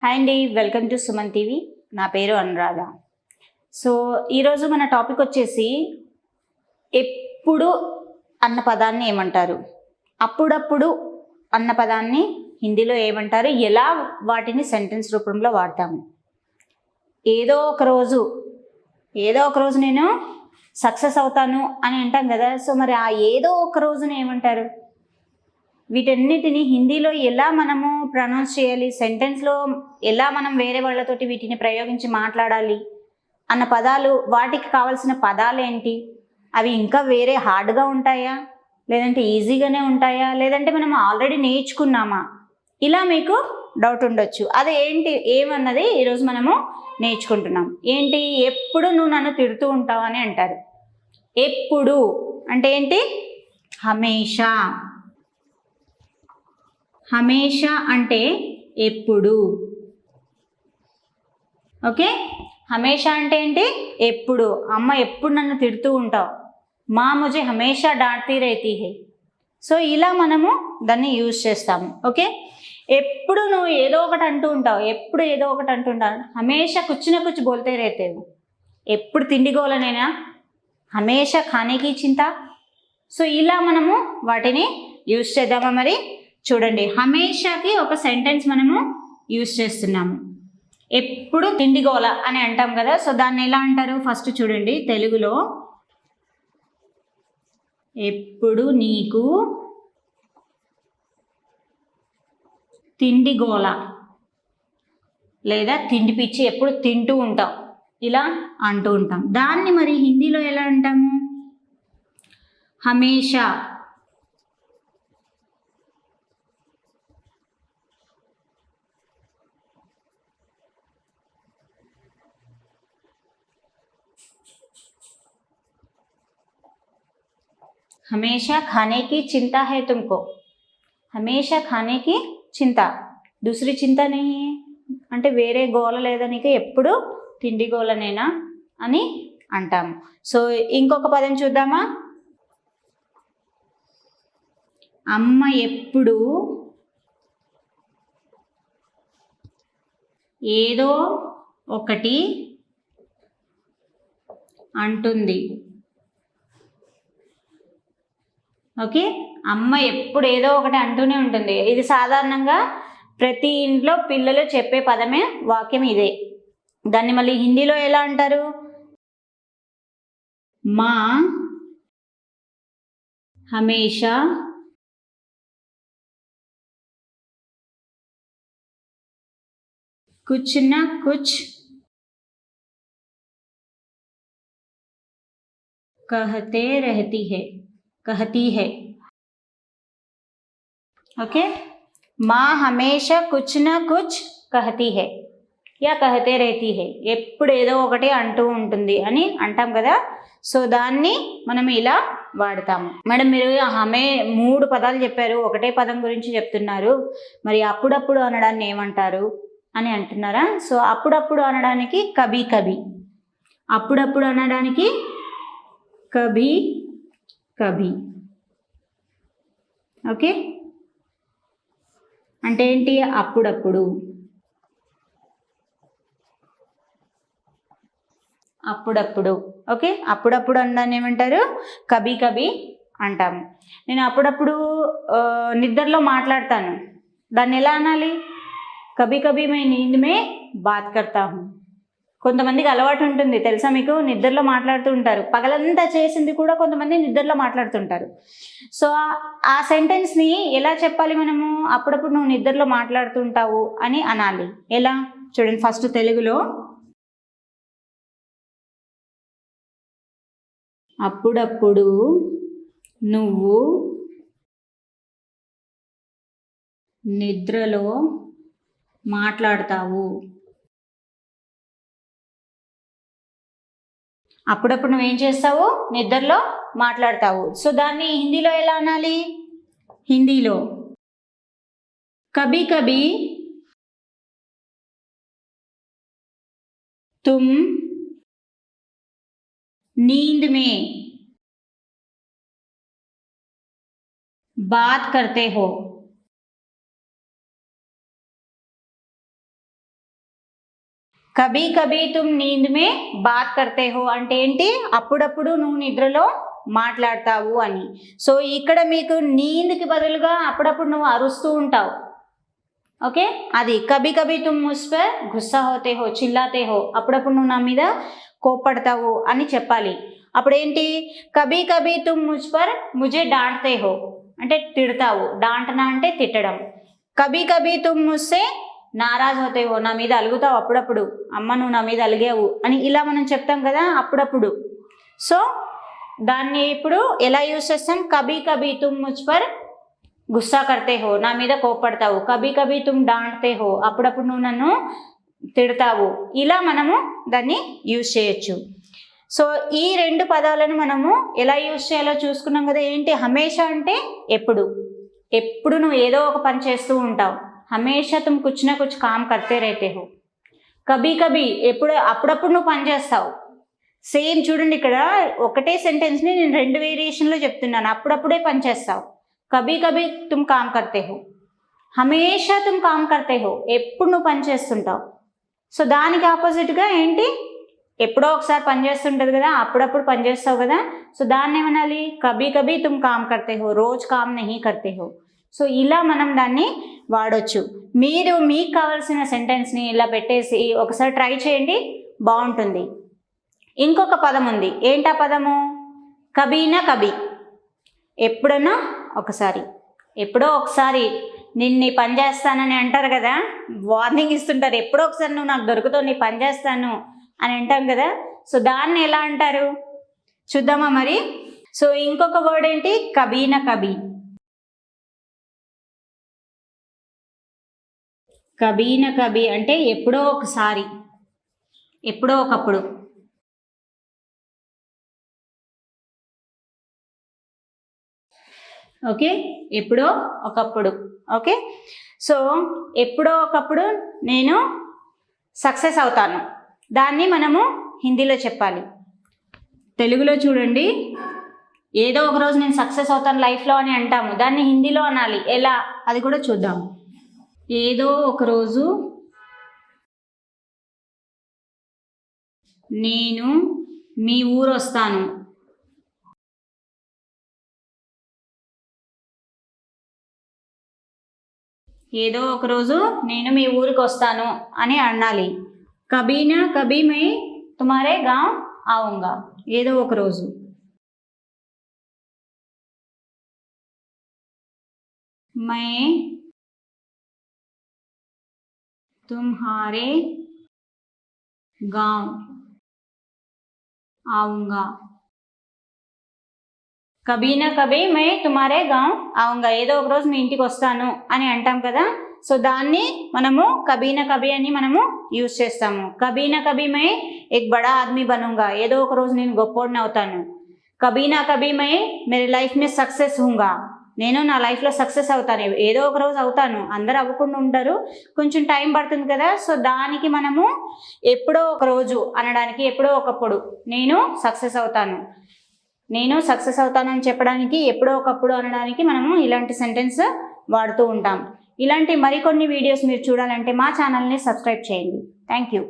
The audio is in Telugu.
హాయ్ అండి, వెల్కమ్ టు సుమన్ టీవీ. నా పేరు అనురాధ. సో ఈరోజు మన టాపిక్ వచ్చేసి ఎప్పుడు అన్న పదాన్ని ఏమంటారు, అప్పుడప్పుడు అన్న పదాన్ని హిందీలో ఏమంటారు, ఎలా వాటిని సెంటెన్స్ రూపంలో వాడతాము. ఏదో ఒక రోజు నేను సక్సెస్ అవుతాను అని అంటాం కదా. సో మరి ఆ ఏదో ఒక రోజున ఏమంటారు, వీటన్నిటిని హిందీలో ఎలా మనము ప్రొనౌన్స్ చేయాలి, సెంటెన్స్లో ఎలా మనం వేరే వాళ్ళతోటి వీటిని ప్రయోగించి మాట్లాడాలి అన్న పదాలు, వాటికి కావాల్సిన పదాలు ఏంటి, అవి ఇంకా వేరే హార్డ్గా ఉంటాయా లేదంటే ఈజీగానే ఉంటాయా, లేదంటే మనం ఆల్రెడీ నేర్చుకున్నామా, ఇలా మీకు డౌట్ ఉండొచ్చు. అది ఏమన్నది ఈరోజు మనము నేర్చుకుంటున్నాం. ఏంటి, ఎప్పుడు నువ్వు నన్ను తిడుతూ ఉంటావు అని అంటారు. ఎప్పుడు అంటే ఏంటి, హమేషా. హమేషా అంటే ఎప్పుడు. ఓకే, హమేషా అంటే ఏంటి, ఎప్పుడు. అమ్మ ఎప్పుడు నన్ను తిడుతూ ఉంటావు, మా ముझे హమేషా डांटती रहती है. సో ఇలా మనము దాన్ని యూజ్ చేస్తాము. ఓకే, ఎప్పుడు నువ్వు ఏదో ఒకటి అంటూ ఉంటావు, ఎప్పుడు ఏదో ఒకటి అంటుంటావు. హమేషా కుछ ना कुछ बोलते रहते हो. ఎప్పుడు తిండి గోలనేనా, హమేషా ఖానేకి చింత. సో ఇలా మనము వాటిని యూజ్ చేద్దామా. మరి చూడండి, హమేషాకి ఒక సెంటెన్స్ మనము యూజ్ చేస్తున్నాము. ఎప్పుడు తిండి గోల అని అంటాం కదా. సో దాన్ని ఎలా అంటారు, ఫస్ట్ చూడండి తెలుగులో. ఎప్పుడు నీకు తిండి గోల లేదా తిండి పిచ్చి, ఎప్పుడు తింటూ ఉంటాం, ఇలా అంటూ ఉంటాం. దాన్ని మరి హిందీలో ఎలా అంటాము, హమేషా. हमेशा खाने की चिंता है तुमको. हमेशा खाने की चिंता, दूसरी चिंता नहीं है అంటే వేరే గోల లేదా నీకు, ఎప్పుడు తిండి గోలనేనా అని అంటాము. సో ఇంకొక పదం చూద్దామా. అమ్మ ఎప్పుడు ఏదో ఒకటి అంటుంది. ఓకే, అమ్మ ఎప్పుడు ఏదో ఒకటి అంటూనే ఉంటుంది. ఇది సాధారణంగా ప్రతి ఇంట్లో పిల్లలు చెప్పే పదమే, వాక్యం ఇదే. దాన్ని మళ్ళీ హిందీలో ఎలా అంటారు, మా హమేషా कुछ ना कुछ कहते कहती है. ओके, माँ हमेशा कुछ ना कुछ कहती है या कहते रहती है. ఎప్పుడు ఏదో ఒకటి అంటూ ఉంటుంది అని అంటాం కదా. సో దాన్ని మనం ఇలా వాడతాము. మేడం మీరు హమే 3 పదాలు చెప్పారు, ఒకటే పదం గురించి చెప్తున్నారు, మరి అప్పుడప్పుడు అనడాన్ని ఏమంటారు అని అంటున్నారా. సో అప్పుడప్పుడు అనడానికి కభీ కభీ, అప్పుడప్పుడు అనడానికి కభీ కభీ. ఓకే, అంటే ఏంటి, అప్పుడప్పుడు. అప్పుడప్పుడు. ఓకే, అప్పుడప్పుడు అనడాన్ని ఏమంటారు, కభీ కభీ అంటాము. నేను అప్పుడప్పుడు నిద్రలో మాట్లాడతాను, దాన్ని ఎలా అనాలి, కభీ కభీ మే నీంద్ మే బాత్ కర్తా హూ. కొంతమందికి అలవాటు ఉంటుంది తెలుసా మీకు, నిద్రలో మాట్లాడుతూ ఉంటారు. పగలంతా చేసింది కూడా కొంతమంది నిద్రలో మాట్లాడుతుంటారు. సో ఆ సెంటెన్స్ని ఎలా చెప్పాలి మనము, అప్పుడప్పుడు నువ్వు నిద్రలో మాట్లాడుతుంటావు అని అనాలి. ఎలా చూడండి, ఫస్ట్ తెలుగులో. అప్పుడప్పుడు నువ్వు నిద్రలో మాట్లాడతావు. అప్పుడప్పుడు నువ్వేం చేస్తావు, నిద్రలో మాట్లాడతావు. సో దాన్ని హిందీలో ఎలా అనాలి, హిందీలో కభీ కభీ तुम नींद में बात करते हो. కభీ కభీ తుమ్ నీంద్ మే బాత్ కర్తే హో అంటే ఏంటి, అప్పుడప్పుడు నువ్వు నిద్రలో మాట్లాడతావు అని. సో ఇక్కడ మీకు నీంద్కి బదులుగా అప్పుడప్పుడు నువ్వు అరుస్తూ ఉంటావు. ఓకే, అది కభీ కభీ తుమ్ ముజ్ పర్ గుస్సా హోతే హో, చిల్లాతే హో, అప్పుడప్పుడు నువ్వు నా మీద కోప్పడతావు అని చెప్పాలి. అప్పుడేంటి, కభీ కభీ తుమ్ ముజ్ పర్ ముజే డాంట్తే హో అంటే తిడతావు, డాంటనా అంటే తిట్టడం. కభీ కభీ తుమ్ ముజ్సే నారాజ్ హోతే హో, నా మీద అలుగుతావు అప్పుడప్పుడు, అమ్మ నువ్వు నా మీద అలిగావు అని ఇలా మనం చెప్తాం కదా అప్పుడప్పుడు. సో దాన్ని ఇప్పుడు ఎలా యూజ్ చేస్తాం, కభీ కభీ తుమ్ ముజ్ పర్ గుస్సా కర్తే హో, నా మీద కోప్పడతావు. కభీ కభీ తుమ్ డాంట్తే హో, అప్పుడప్పుడు నువ్వు నన్ను తిడతావు. ఇలా మనము దాన్ని యూజ్ చేయొచ్చు. సో ఈ రెండు పదాలను మనము ఎలా యూజ్ చేయాలో చూసుకున్నాం కదా. ఏంటి, హమేషా అంటే ఎప్పుడు, ఎప్పుడు నువ్వు ఏదో ఒక పని చేస్తూ ఉంటావు. హమేషా తుమ్ కుచ్ నా కుచ్ కామ్ కర్తే రేతే హో. కభీ కభీ అప్పుడప్పుడు నువ్వు పని చేస్తావు. సేమ్ చూడండి, ఇక్కడ ఒకటే సెంటెన్స్ని నేను రెండు వేరియేషన్లో చెప్తున్నాను. అప్పుడప్పుడే పని చేస్తావు, కభీ కభీ తుమ్ కామ్ కర్తే హో, హమేషా తుమ్ కామ్ కర్తే హో, ఎప్పుడు నువ్వు పని చేస్తుంటావు. సో దానికి ఆపోజిట్గా ఏంటి, ఎప్పుడో ఒకసారి పని చేస్తుంటుంది కదా, అప్పుడప్పుడు పని చేస్తావు కదా. సో దాన్ని ఏమనాలి, కభీ కభీ తుమ్ కామ్ కర్తే హో, రోజ్ కామ్ నహీ కర్తే హో. సో ఇలా మనం దాన్ని వాడొచ్చు. మీరు మీకు కావాల్సిన సెంటెన్స్ని ఇలా పెట్టేసి ఒకసారి ట్రై చేయండి, బాగుంటుంది. ఇంకొక పదం ఉంది, ఏంటా పదము, కభీనా కభీ, ఎప్పుడన్నా ఒకసారి, ఎప్పుడో ఒకసారి నిన్ను పని చేస్తానని అంటారు కదా, వార్నింగ్ ఇస్తుంటారు, ఎప్పుడో ఒకసారి నువ్వు నాకు దొరుకుతావు, నీ పని చేస్తాను అని అంటాం కదా. సో దాన్ని ఎలా అంటారు చూద్దామా మరి. సో ఇంకొక వర్డ్ ఏంటి, కభీనా కభీ. కభీనా కభీ అంటే ఎప్పుడో ఒకసారి, ఎప్పుడో ఒకప్పుడు. ఓకే, ఎప్పుడో ఒకప్పుడు. ఓకే, సో ఎప్పుడో ఒకప్పుడు నేను సక్సెస్ అవుతాను, దాన్ని మనము హిందీలో చెప్పాలి. తెలుగులో చూడండి, ఏదో ఒక రోజు నేను సక్సెస్ అవుతాను లైఫ్లో అని అంటాము, దాన్ని హిందీలో అనాలి. ఎలా, అది కూడా చూద్దాం. ఏదో ఒక రోజు నేను మీ ఊరు వస్తాను. ఏదో ఒక రోజు నేను మీ ఊరికి వస్తాను అని అనాలి. కభీనా కభీ మై తుమారే గావ్ ఆऊंगा, ఏదో ఒక రోజు. మై तुम्हारे गांव आऊंगा. కభీనా కభీ మై తుమారే గావ్ ఆऊंगा, ఏదో ఒక రోజు మీ ఇంటికి వస్తాను అని అంటాం కదా. సో దాన్ని మనము కభీనా కభీ అని మనము యూజ్ చేస్తాము. కభీనా కభీ మై ఎక్ బడా ఆద్మీ బనూంగా, ఏదో ఒక రోజు నేను గొప్పోడిని అవుతాను. కభీనా కభీ మై మేరే లైఫ్ మే సక్సెస్ హూంగా, నేను నా లైఫ్లో సక్సెస్ అవుతాను, ఏదో ఒక రోజు అవుతాను. అందరూ అవ్వకుండా ఉంటారు, కొంచెం టైం పడుతుంది కదా. సో దానికి మనము ఎప్పుడో ఒక రోజు అనడానికి, ఎప్పుడో ఒకప్పుడు నేను సక్సెస్ అవుతాను, నేను సక్సెస్ అవుతానని చెప్పడానికి, ఎప్పుడో ఒకప్పుడు అనడానికి మనము ఇలాంటి సెంటెన్స్ వాడుతూ ఉంటాం. ఇలాంటి మరికొన్ని వీడియోస్ మీరు చూడాలంటే మా ఛానల్ని సబ్స్క్రైబ్ చేయండి. Thank you.